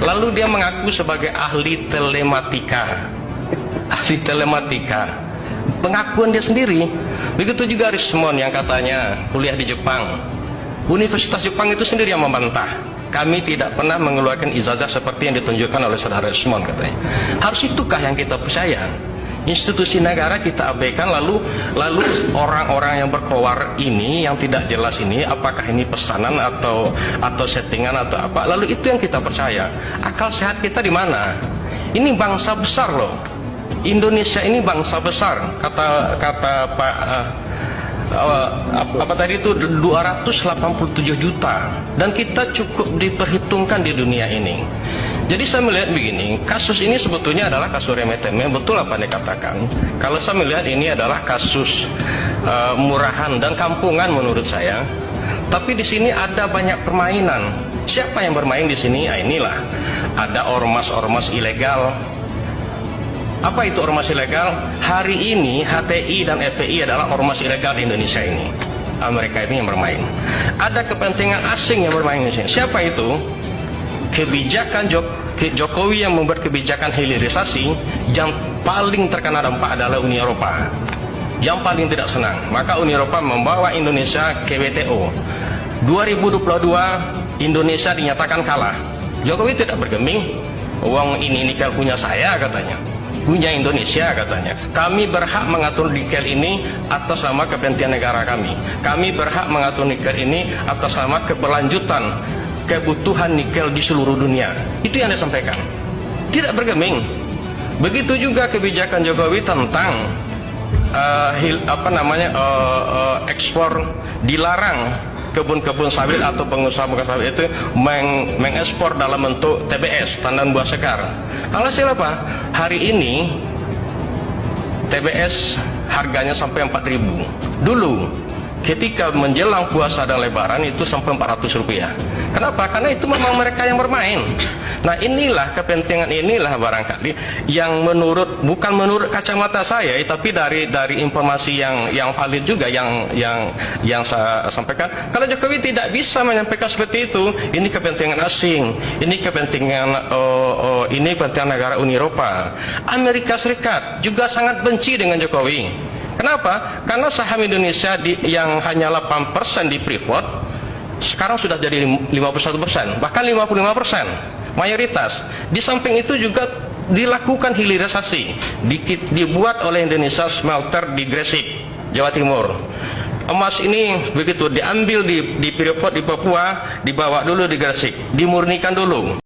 Lalu dia mengaku sebagai ahli telematika. Ahli telematika. Pengakuan dia sendiri. Begitu juga Rismond yang katanya kuliah di Jepang. Universitas Jepang itu sendiri yang membantah. Kami tidak pernah mengeluarkan ijazah seperti yang ditunjukkan oleh saudara Rismond katanya. Harus itukah yang kita percaya? Institusi negara kita abaikan, lalu orang-orang yang berkowar ini yang tidak jelas ini, apakah ini pesanan atau settingan atau apa, lalu itu yang kita percaya. Akal sehat kita di mana? Ini bangsa besar loh. Indonesia ini bangsa besar, kata Pak apa tadi itu 287 juta, dan kita cukup diperhitungkan di dunia ini. Jadi saya melihat begini, kasus ini sebetulnya adalah kasus remeh-temeh, betul apa yang dikatakan. Kalau saya melihat ini adalah kasus murahan dan kampungan menurut saya. Tapi di sini ada banyak permainan. Siapa yang bermain di sini? Nah, inilah ada ormas-ormas ilegal. Apa itu ormas ilegal? Hari ini HTI dan FPI adalah ormas ilegal di Indonesia ini. Mereka ini yang bermain. Ada kepentingan asing yang bermain di sini. Siapa itu? Kebijakan Jokowi yang membuat kebijakan hilirisasi, yang paling terkena dampak adalah Uni Eropa. Yang paling tidak senang. Maka Uni Eropa membawa Indonesia ke WTO. 2022 Indonesia dinyatakan kalah. Jokowi tidak bergeming. Uang ini nikel punya saya katanya. Punya Indonesia katanya. Kami berhak mengatur nikel ini atas nama kepentingan negara kami. Kami berhak mengatur nikel ini atas nama keberlanjutan kebutuhan nikel di seluruh dunia. Itu yang disampaikan. Tidak bergeming. Begitu juga kebijakan Jokowi tentang ekspor, dilarang kebun-kebun sawit atau pengusaha sawit itu mengekspor dalam bentuk TBS, tandan buah sekar. Alhasil apa? Hari ini TBS harganya sampai 4.000. Dulu ketika menjelang puasa dan lebaran itu sampai 400 rupiah. Kenapa? Karena itu memang mereka yang bermain. Nah, inilah kepentingan, inilah barangkali yang bukan menurut kacamata saya, tapi dari informasi yang valid juga yang saya sampaikan. Kalau Jokowi tidak bisa menyampaikan seperti itu, ini kepentingan asing, ini kepentingan negara Uni Eropa. Amerika Serikat juga sangat benci dengan Jokowi. Kenapa? Karena saham Indonesia yang hanya 8% di Freeport, sekarang sudah jadi 51%, bahkan 55%, mayoritas. Di samping itu juga dilakukan hilirisasi, dibuat oleh Indonesia smelter di Gresik, Jawa Timur. Emas ini begitu diambil di Freeport di Papua, dibawa dulu di Gresik, dimurnikan dulu.